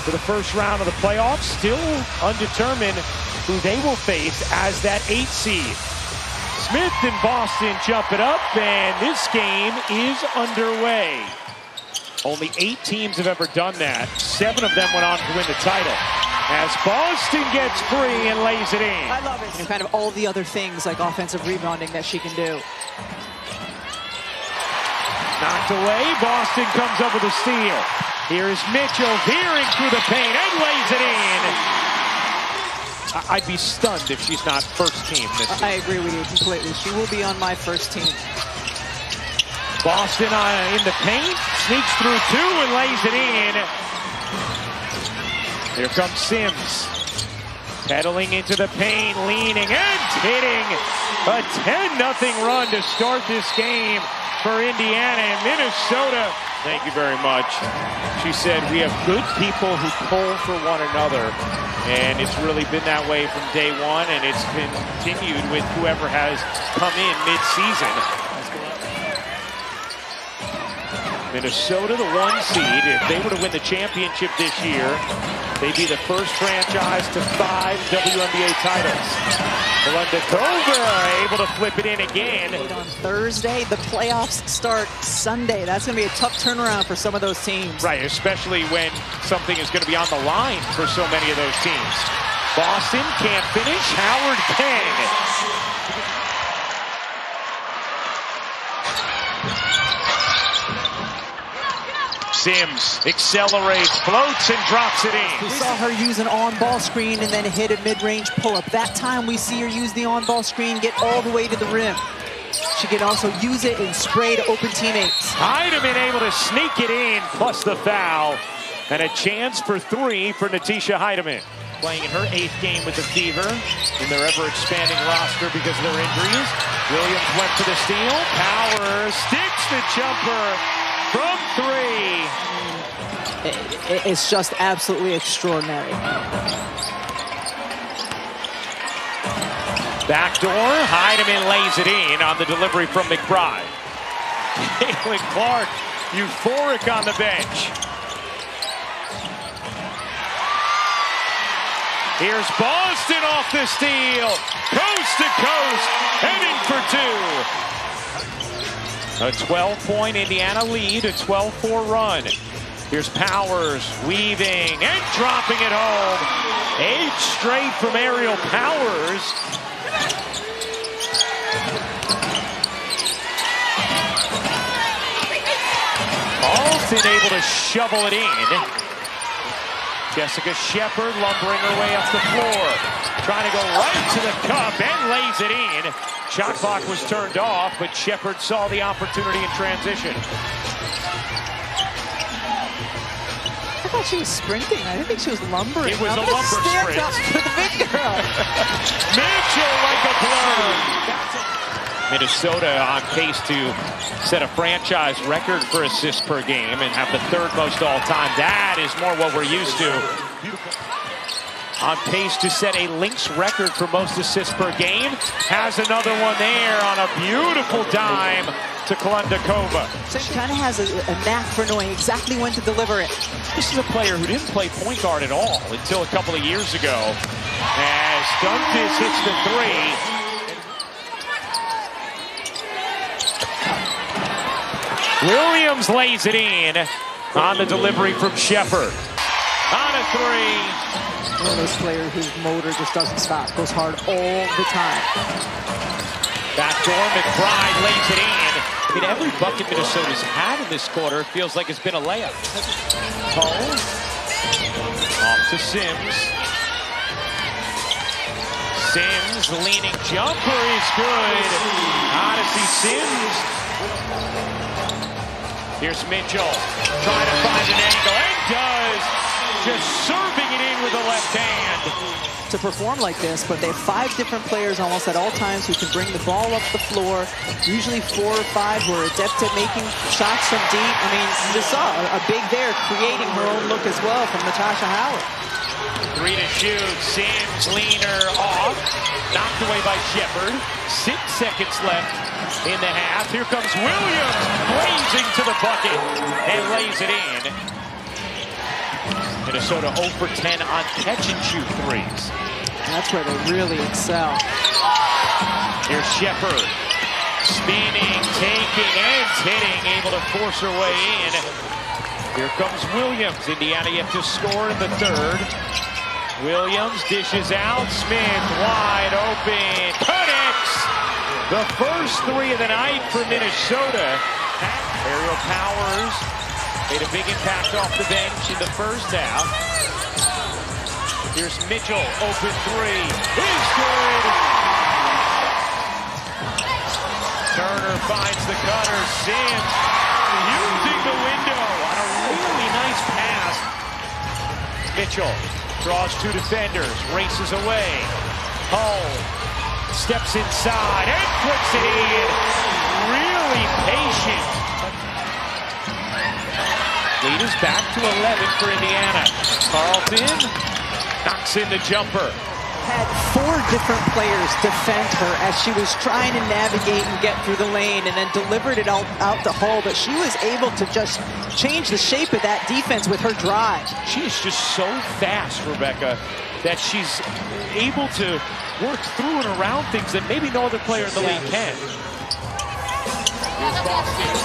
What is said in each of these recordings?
for the first round of the playoffs. Still undetermined who they will face as that 8 seed. Smith and Boston jump it up, and this game is underway. Only 8 teams have ever done that. 7 of them went on to win the title. As Boston gets free and lays it in. I love it. And kind of all the other things like offensive rebounding that she can do. Knocked away. Boston comes up with a steal. Here's Mitchell veering through the paint and lays it in. I'd be stunned if she's not first team this season. I agree with you completely. She will be on my first team. Boston in the paint, sneaks through 2 and lays it in. Here comes Sims. Pedaling into the paint, leaning and hitting. A 10-0 run to start this game for Indiana and Minnesota. Thank you very much. She said, we have good people who pull for one another. And it's really been that way from day one, and it's been continued with whoever has come in mid-season. Minnesota, the 1 seed. If they were to win the championship this year, they'd be the first franchise to 5 WNBA titles. Kova able to flip it in again. On Thursday, the playoffs start Sunday. That's going to be a tough turnaround for some of those teams. Right, especially when something is going to be on the line for so many of those teams. Boston can't finish. Howard can. Sims accelerates, floats, and drops it in. We saw her use an on-ball screen and then hit a mid-range pull-up. That time we see her use the on-ball screen, get all the way to the rim. She can also use it and spray to open teammates. Heidemann able to sneak it in, plus the foul. And a chance for 3 for Natisha Heidemann. Playing in her 8th game with the Fever in their ever-expanding roster because of their injuries. Williams went for the steal. Power sticks the jumper from 3. It's just absolutely extraordinary. Backdoor, Heidemann lays it in on the delivery from McBride. Caitlin Clark, euphoric on the bench. Here's Boston off the steal. Coast to coast, heading for 2. A 12-point Indiana lead, a 12-4 run. Here's Powers weaving and dropping it home. 8 straight from Ariel Powers. Alton able to shovel it in. Jessica Shepard lumbering her way up the floor. Trying to go right to the cup and lays it in. Shot clock was turned off, but Shepard saw the opportunity in transition. I thought she was sprinting. I didn't think she was lumbering. It was a lumber sprint. For the big girl. Mitchell like a blur. Minnesota on pace to set a franchise record for assists per game and have the 3rd most all-time. That is more what we're used to. On pace to set a Lynx record for most assists per game. Has another one there on a beautiful dime to Kova. So she kind of has a knack for knowing exactly when to deliver it. This is a player who didn't play point guard at all until a couple of years ago. As Duncan hits the 3. Williams lays it in on the delivery from Shepard. On a 3. One of those players whose motor just doesn't stop. Goes hard all the time. Backdoor, McBride lays it in. I mean, every bucket Minnesota's had in this quarter feels like it's been a layup. Cole. Off to Sims. Sims, leaning jumper is good. Odyssey Sims. Here's Mitchell, trying to find an angle, and does. Just serving it in with the left hand. To perform like this, but they have 5 different players almost at all times who can bring the ball up the floor. Usually 4 or 5 who are adept at making shots from deep. I mean, you just saw a big there creating her own look as well from Natasha Howard. 3 to shoot, Sims, leaner off, knocked away by Shepard. 6 seconds left in the half. Here comes Williams, blazing to the bucket and lays it in. Minnesota 0 for 10 on catch-and-shoot threes. That's where they really excel. Here's Shepherd. Spinning, taking, and hitting. Able to force her way in. Here comes Williams. Indiana yet to score in the third. Williams dishes out. Smith wide open. Connects the first three of the night for Minnesota. Aerial Powers made a big impact off the bench in the first half. Here's Mitchell, open three. Is good. Turner finds the cutter. Sims using the window on a really nice pass. Mitchell draws two defenders, races away. Hull steps inside and puts it in. Really patient. Lead is back to 11 for Indiana. Carlton knocks in the jumper. Had four different players defend her as she was trying to navigate and get through the lane, and then delivered it out to Hull, but she was able to just change the shape of that defense with her drive. She is just so fast, Rebecca, that she's able to work through and around things that maybe no other player in the league can. Here's Boston.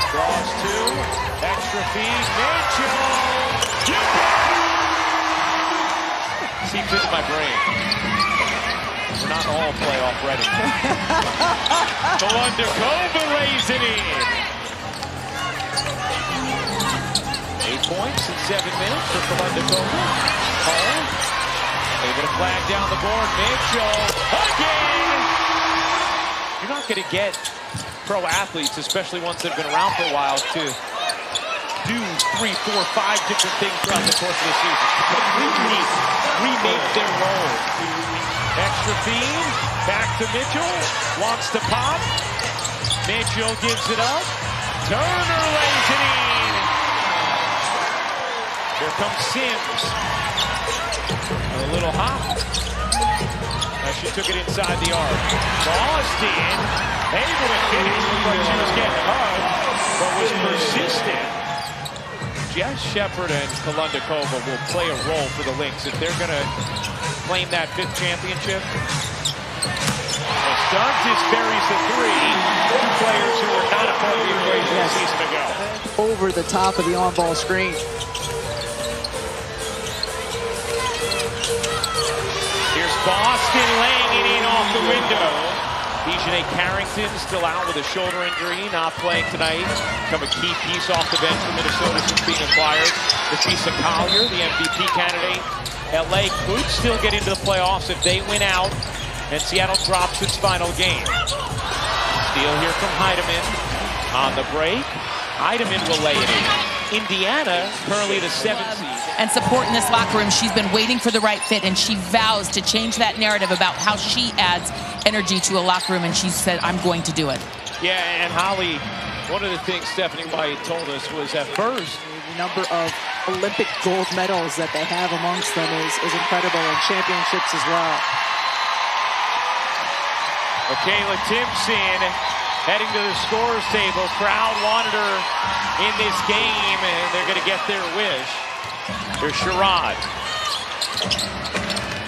Draws two. Extra feed. Mitchell. Seeps into my brain. We're not all playoff ready. Kolundakova lays it in. 8 points in 7 minutes for Kolundakova. Hall able to flag down the board. Mitchell again. You're not going to get pro athletes, especially ones that have been around for a while, to do 3, 4, 5 different things throughout the course of the season. Completely remake their role. Extra feed, back to Mitchell, wants to pop. Mitchell gives it up. Turner lays it in. Here comes Sims. A little hop. As she took it inside the arc. Boston able to finish, looked like she was getting hugged, but was persistent. Jess Shepherd and Kolundakova will play a role for the Lynx if they're going to claim that 5th championship. Dantis buries the three. Two players who were not a part of the equation a season ago. Over the top of the on-ball screen. Here's Boston laying it in off the window. Dejanay Carrington still out with a shoulder injury, not playing tonight. Become a key piece off the bench for Minnesota since being acquired. Lisa Collier, the MVP candidate. LA could still get into the playoffs if they win out and Seattle drops its final game. Steal here from Heidemann on the break. Heidemann will lay it in. Indiana, currently the 7th seed. And support in this locker room. She's been waiting for the right fit, and she vows to change that narrative about how she adds energy to a locker room, and she said, I'm going to do it. Yeah, and Holly, one of the things Stephanie White told us was at first, the number of Olympic gold medals that they have amongst them is incredible, and championships as well. Kayla Timpson heading to the scorer's table. Crowd wanted her in this game, and they're going to get their wish. Here's Sherrod.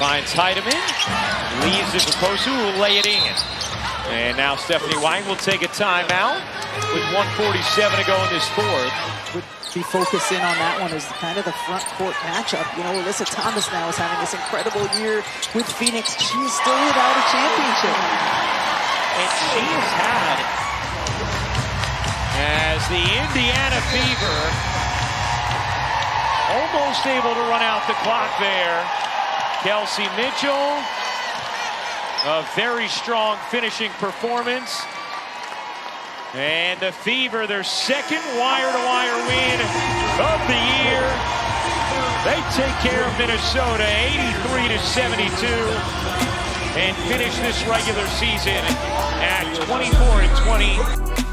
Finds Heidemann. Leaves it for Posu, who will lay it in. And now Stephanie White will take a timeout with 1:47 to go in this fourth. Would be focusing on that one as kind of the front court matchup. You know, Alyssa Thomas now is having this incredible year with Phoenix. She is still without a championship. And she has had, as the Indiana Fever almost able to run out the clock there. Kelsey Mitchell, a very strong finishing performance. And the Fever, their 2nd wire-to-wire win of the year. They take care of Minnesota 83-72 and finish this regular season at 24-20.